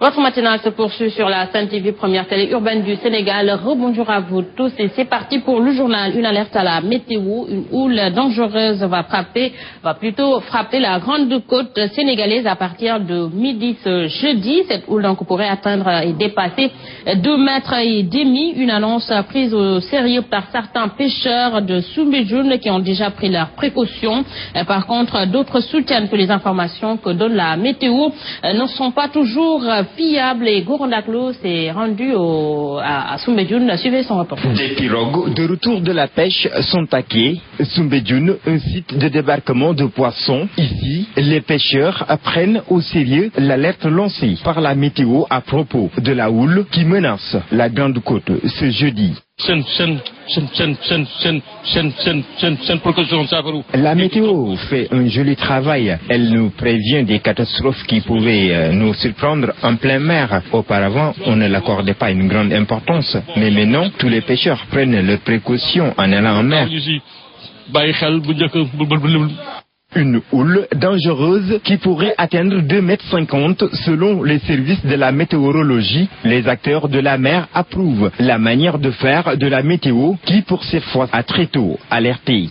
Votre matinale se poursuit sur la Sen TV, première télé urbaine du Sénégal. Rebonjour à vous tous et c'est parti pour le journal. Une alerte à la météo. Une houle dangereuse va plutôt frapper la grande côte sénégalaise à partir de midi ce jeudi. Cette houle donc pourrait atteindre et dépasser 2,5 mètres. Une annonce prise au sérieux par certains pêcheurs de Soumbédioune qui ont déjà pris leurs précautions. Par contre, d'autres soutiennent que les informations que donne la météo ne sont pas toujours fiable et Gorondaklo s'est rendu à Soumbédioune. Suivez son rapport. Des pirogues de retour de la pêche sont à quai. Soumbédioune, un site de débarquement de poissons. Ici, les pêcheurs prennent au sérieux l'alerte lancée par la météo à propos de la houle qui menace la grande côte ce jeudi. La météo fait un joli travail. Elle nous prévient des catastrophes qui pouvaient nous surprendre en pleine mer. Auparavant, on ne l'accordait pas une grande importance. Mais maintenant, tous les pêcheurs prennent leurs précautions en allant en mer. Une houle dangereuse qui pourrait atteindre 2,50 mètres selon les services de la météorologie. Les acteurs de la mer approuvent la manière de faire de la météo qui, pour cette fois, a très tôt alerté.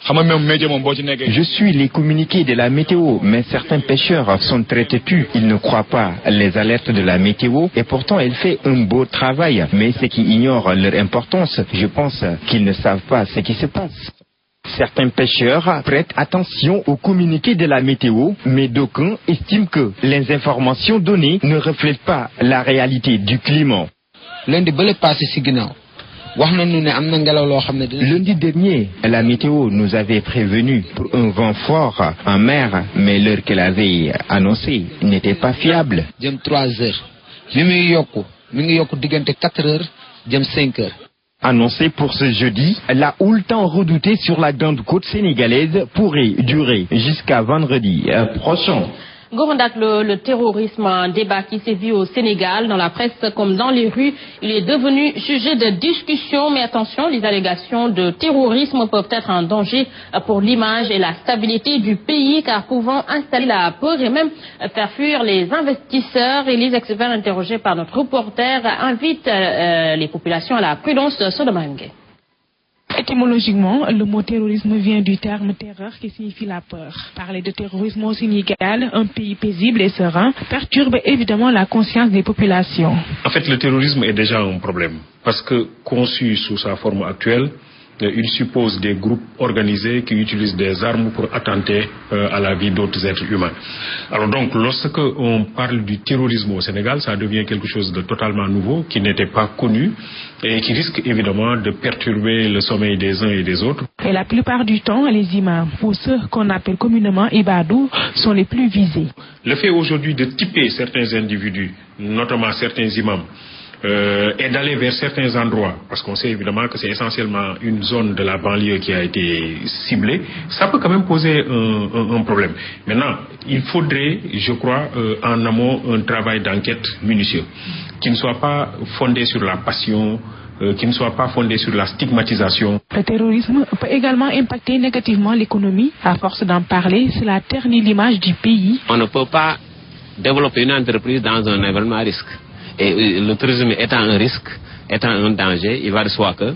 Je suis les communiqués de la météo, mais certains pêcheurs sont très têtus. Ils ne croient pas les alertes de la météo et pourtant elle fait un beau travail. Mais ceux qui ignorent leur importance, je pense qu'ils ne savent pas ce qui se passe. Certains pêcheurs prêtent attention aux communiqués de la météo, mais d'aucuns estiment que les informations données ne reflètent pas la réalité du climat. Lundi dernier, la météo nous avait prévenu pour un vent fort en mer, mais l'heure qu'elle avait annoncée n'était pas fiable. 3 heures. 4 heures, 5 heures. Annoncé pour ce jeudi, la houle tant redoutée sur la grande côte sénégalaise pourrait durer jusqu'à vendredi prochain. Gorondaklo, le terrorisme, un débat qui sévit au Sénégal, dans la presse comme dans les rues, il est devenu sujet de discussion. Mais attention, les allégations de terrorisme peuvent être un danger pour l'image et la stabilité du pays, car pouvant installer la peur et même faire fuir les investisseurs. Et les experts interrogés par notre reporter invitent les populations à la prudence. Sodomangé. Étymologiquement, le mot terrorisme vient du terme terreur qui signifie la peur. Parler de terrorisme au Sénégal, un pays paisible et serein, perturbe évidemment la conscience des populations. En fait, le terrorisme est déjà un problème parce que conçu sous sa forme actuelle, il suppose des groupes organisés qui utilisent des armes pour attenter à la vie d'autres êtres humains. Alors donc, lorsque on parle du terrorisme au Sénégal, ça devient quelque chose de totalement nouveau, qui n'était pas connu et qui risque évidemment de perturber le sommeil des uns et des autres. Et la plupart du temps, les imams, ou ceux qu'on appelle communément ibadou, sont les plus visés. Le fait aujourd'hui de typer certains individus, notamment certains imams, et d'aller vers certains endroits, parce qu'on sait évidemment que c'est essentiellement une zone de la banlieue qui a été ciblée, ça peut quand même poser un problème. Maintenant, il faudrait, je crois, en amont un travail d'enquête minutieux, qui ne soit pas fondé sur la passion, qui ne soit pas fondé sur la stigmatisation. Le terrorisme peut également impacter négativement l'économie. À force d'en parler, cela ternit l'image du pays. On ne peut pas développer une entreprise dans un environnement à risque. Et le terrorisme étant un risque, étant un danger, il va de soi que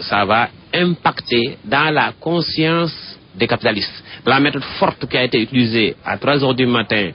ça va impacter dans la conscience des capitalistes. La méthode forte qui a été utilisée à 3 heures du matin,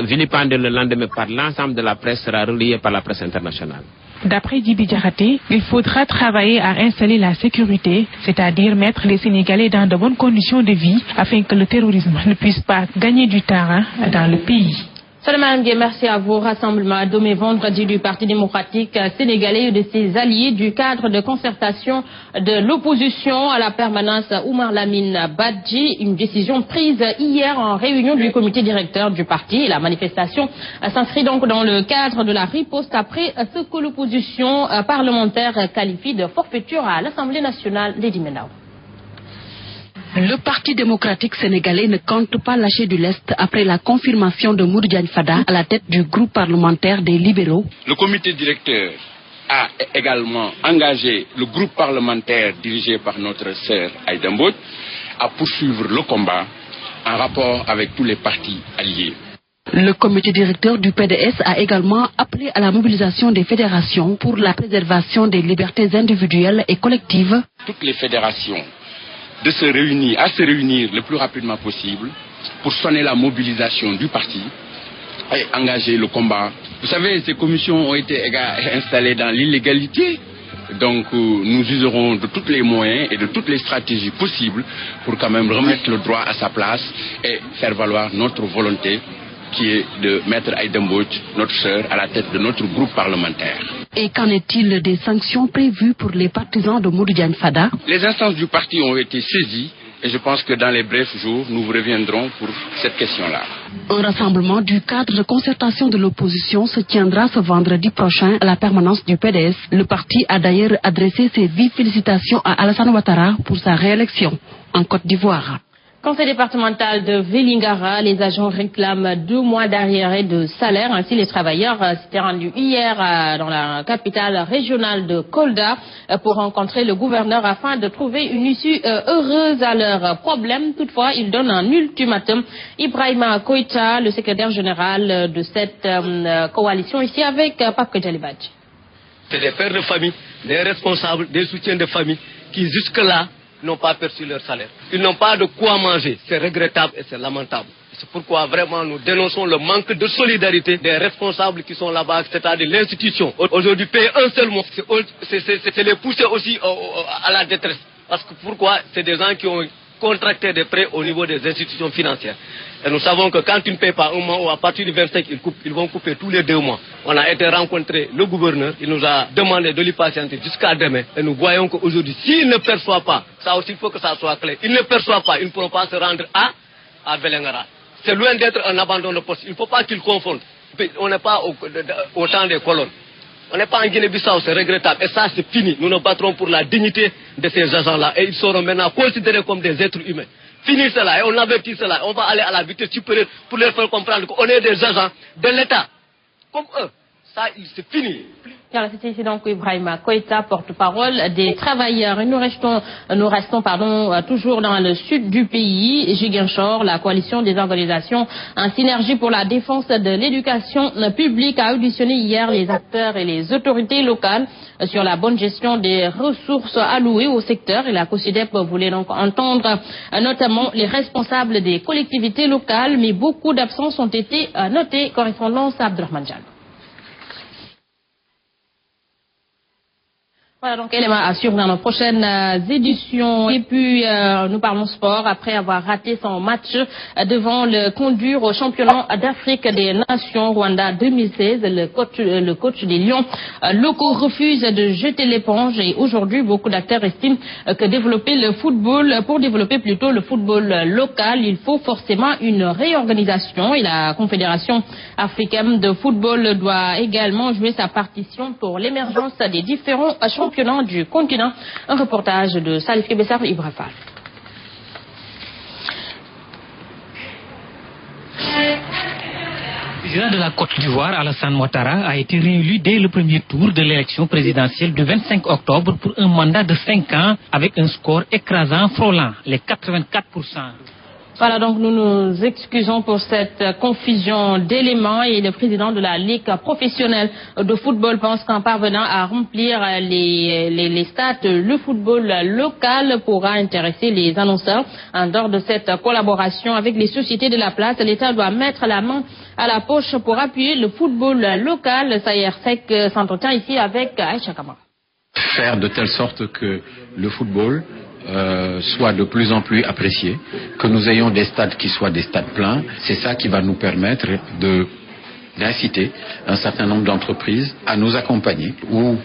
vilipendée le lendemain par l'ensemble de la presse, sera relayée par la presse internationale. D'après Djibi Diakhaté, il faudra travailler à installer la sécurité, c'est-à-dire mettre les Sénégalais dans de bonnes conditions de vie afin que le terrorisme ne puisse pas gagner du terrain dans le pays. Solomon, merci à vous. Rassemblement demain vendredi du Parti démocratique sénégalais et de ses alliés du cadre de concertation de l'opposition à la permanence Oumar Lamine Badji. Une décision prise hier en réunion du comité directeur du parti. La manifestation s'inscrit donc dans le cadre de la riposte après ce que l'opposition parlementaire qualifie de forfaiture à l'Assemblée nationale. Lady Menao. Le Parti démocratique sénégalais ne compte pas lâcher du lest après la confirmation de Modou Diagne Fada à la tête du groupe parlementaire des libéraux. Le comité directeur a également engagé le groupe parlementaire dirigé par notre sœur Aïda Mbodj à poursuivre le combat en rapport avec tous les partis alliés. Le comité directeur du PDS a également appelé à la mobilisation des fédérations pour la préservation des libertés individuelles et collectives. Toutes les fédérations à se réunir le plus rapidement possible pour sonner la mobilisation du parti et engager le combat. Vous savez, ces commissions ont été installées dans l'illégalité. Donc nous userons de tous les moyens et de toutes les stratégies possibles pour quand même remettre le droit à sa place et faire valoir notre volonté qui est de mettre Aïda Mbodj, notre sœur, à la tête de notre groupe parlementaire. Et qu'en est-il des sanctions prévues pour les partisans de Modou Diagne Fada? Les instances du parti ont été saisies et je pense que dans les brefs jours, nous vous reviendrons pour cette question-là. Un rassemblement du cadre de concertation de l'opposition se tiendra ce vendredi prochain à la permanence du PDS. Le parti a d'ailleurs adressé ses vives félicitations à Alassane Ouattara pour sa réélection en Côte d'Ivoire. Conseil départemental de Vélingara, les agents réclament 2 mois d'arriérés de salaire. Ainsi, les travailleurs s'étaient rendus hier dans la capitale régionale de Kolda pour rencontrer le gouverneur afin de trouver une issue heureuse à leurs problèmes. Toutefois, ils donnent un ultimatum. Ibrahima Koïta, le secrétaire général de cette coalition, ici avec Pape Kedjalibadji. C'est des pères de famille, des responsables, des soutiens de famille qui jusque-là n'ont pas perçu leur salaire. Ils n'ont pas de quoi manger. C'est regrettable et c'est lamentable. C'est pourquoi vraiment nous dénonçons le manque de solidarité des responsables qui sont là-bas, c'est-à-dire l'institution. Aujourd'hui, payer un seul mois, c'est les pousser aussi à la détresse. Parce que pourquoi? C'est des gens qui ont contracté des prêts au niveau des institutions financières. Et nous savons que quand tu ne payes pas un mois ou à partir du 25, ils vont couper tous les 2 mois. On a été rencontrer le gouverneur, il nous a demandé de lui patienter jusqu'à demain. Et nous voyons qu'aujourd'hui, s'il ne perçoit pas, ça aussi il faut que ça soit clair, il ne perçoit pas, ils ne pourront pas se rendre à Vélingara. C'est loin d'être un abandon de poste. Il ne faut pas qu'ils confondent. On n'est pas au temps des colonnes. On n'est pas en Guinée-Bissau, c'est regrettable. Et ça, c'est fini. Nous nous battrons pour la dignité de ces agents-là. Et ils seront maintenant considérés comme des êtres humains. Fini cela, et on avertit cela. On va aller à la vitesse supérieure pour leur faire comprendre qu'on est des agents de l'État. Comme eux. Ça, c'est fini. C'était ici donc Ibrahima Koïta, porte-parole des travailleurs. Et nous restons toujours dans le sud du pays. Ziguinchor, la coalition des organisations en synergie pour la défense de l'éducation publique a auditionné hier les acteurs et les autorités locales sur la bonne gestion des ressources allouées au secteur. Et la COSIDEP voulait donc entendre notamment les responsables des collectivités locales, mais beaucoup d'absences ont été notées. Correspondance à Abdelrahman Diallo. Voilà donc élément à suivre dans nos prochaines éditions. Et puis nous parlons sport après avoir raté son match devant le conduire au championnat d'Afrique des Nations Rwanda 2016. Le coach des Lions locaux refuse de jeter l'éponge et aujourd'hui beaucoup d'acteurs estiment que pour développer plutôt le football local, il faut forcément une réorganisation et la Confédération africaine de football doit également jouer sa partition pour l'émergence des différents championnats du continent. Un reportage de Salif Kebessar Ibra Fall. Le président de la Côte d'Ivoire, Alassane Ouattara, a été réélu dès le premier tour de l'élection présidentielle du 25 octobre pour un mandat de 5 ans avec un score écrasant frôlant les 84%. Voilà, donc nous nous excusons pour cette confusion d'éléments et le président de la Ligue professionnelle de football pense qu'en parvenant à remplir les stades, le football local pourra intéresser les annonceurs. En dehors de cette collaboration avec les sociétés de la place, l'État doit mettre la main à la poche pour appuyer le football local. Sayersek s'entretient ici avec Aïcha Kamara. Faire de telle sorte que le football soit de plus en plus apprécié, que nous ayons des stades qui soient des stades pleins, c'est ça qui va nous permettre d'inciter un certain nombre d'entreprises à nous accompagner, ou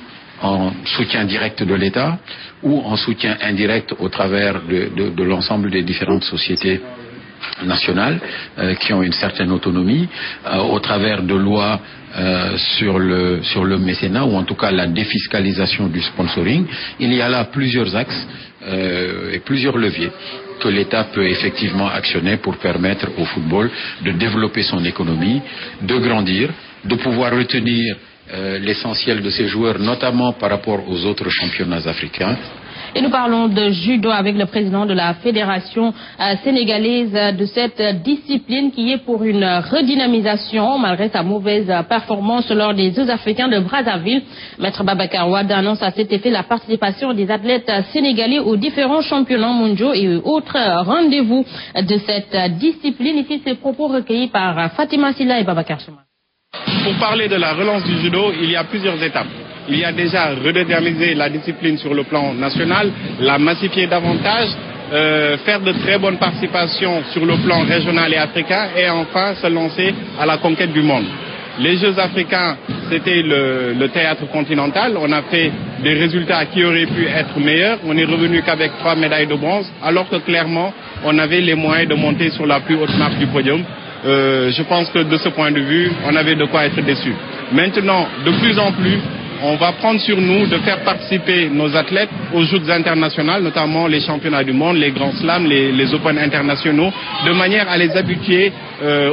en soutien direct de l'État, ou en soutien indirect au travers de l'ensemble des différentes sociétés nationales qui ont une certaine autonomie, au travers de lois sur le mécénat, ou en tout cas la défiscalisation du sponsoring. Il y a là plusieurs axes et plusieurs leviers que l'État peut effectivement actionner pour permettre au football de développer son économie, de grandir, de pouvoir retenir l'essentiel de ses joueurs, notamment par rapport aux autres championnats africains. Et nous parlons de judo avec le président de la fédération sénégalaise de cette discipline qui est pour une redynamisation malgré sa mauvaise performance lors des Jeux africains de Brazzaville. Maître Babacar Wade annonce à cet effet la participation des athlètes sénégalais aux différents championnats mondiaux et autres rendez-vous de cette discipline. Ici, ces propos recueillis par Fatima Silla et Babacar Souma. Pour parler de la relance du judo, il y a plusieurs étapes. Il y a déjà redynamiser la discipline sur le plan national, la massifier davantage, faire de très bonnes participations sur le plan régional et africain et enfin se lancer à la conquête du monde. Les Jeux africains, c'était le théâtre continental. On a fait des résultats qui auraient pu être meilleurs. On est revenu qu'avec 3 médailles de bronze, alors que clairement, on avait les moyens de monter sur la plus haute marche du podium. Je pense que de ce point de vue, on avait de quoi être déçu. Maintenant, de plus en plus, on va prendre sur nous de faire participer nos athlètes aux Jeux internationaux, notamment les championnats du monde, les grands slams, les Open internationaux, de manière à les habituer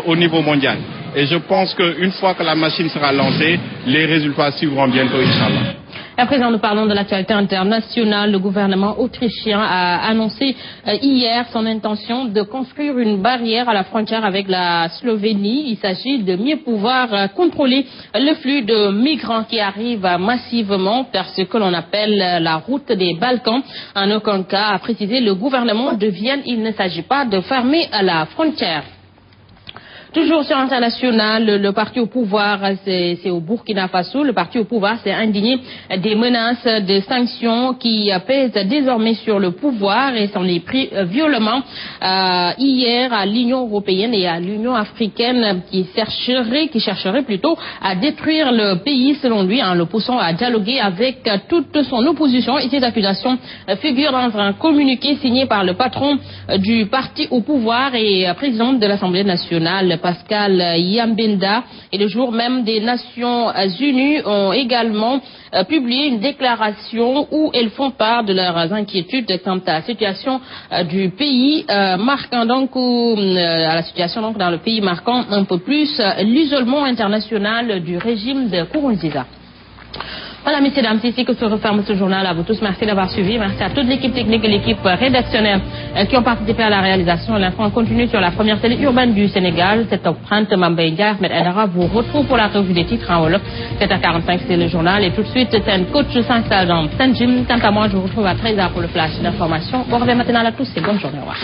au niveau mondial. Et je pense qu'une fois que la machine sera lancée, les résultats suivront bientôt, Inch'Allah. À présent, nous parlons de l'actualité internationale. Le gouvernement autrichien a annoncé hier son intention de construire une barrière à la frontière avec la Slovénie. Il s'agit de mieux pouvoir contrôler le flux de migrants qui arrivent massivement par ce que l'on appelle la route des Balkans. En aucun cas, a précisé le gouvernement de Vienne, il ne s'agit pas de fermer la frontière. Toujours sur international, le parti au pouvoir, c'est au Burkina Faso. Le parti au pouvoir s'est indigné des menaces de sanctions qui pèsent désormais sur le pouvoir et s'en est pris violemment hier à l'Union européenne et à l'Union africaine qui chercherait plutôt à détruire le pays selon lui en le poussant à dialoguer avec toute son opposition. Et ces accusations figurent dans un communiqué signé par le patron du parti au pouvoir et président de l'Assemblée nationale, Pascal Yambenda, et le jour même des Nations Unies ont également publié une déclaration où elles font part de leurs inquiétudes quant à la situation du pays, marquant donc à la situation donc dans le pays marquant un peu plus l'isolement international du régime de Nkurunziza. Voilà, messieurs, dames, c'est ici que se referme ce journal. À vous tous, merci d'avoir suivi. Merci à toute l'équipe technique et l'équipe rédactionnelle qui ont participé à la réalisation. L'info continue sur la première télé urbaine du Sénégal. 7h30, Mambay Ndiaye, Ahmed Aidara vous retrouve pour la revue des titres en Wolof. 7h45, c'est le journal. Et tout de suite, c'est un coach s'installe dans Saint-Jim. Quant à moi, je vous retrouve à 13h pour le flash d'information. Bon réveil matinal à tous et bonne journée. Au revoir.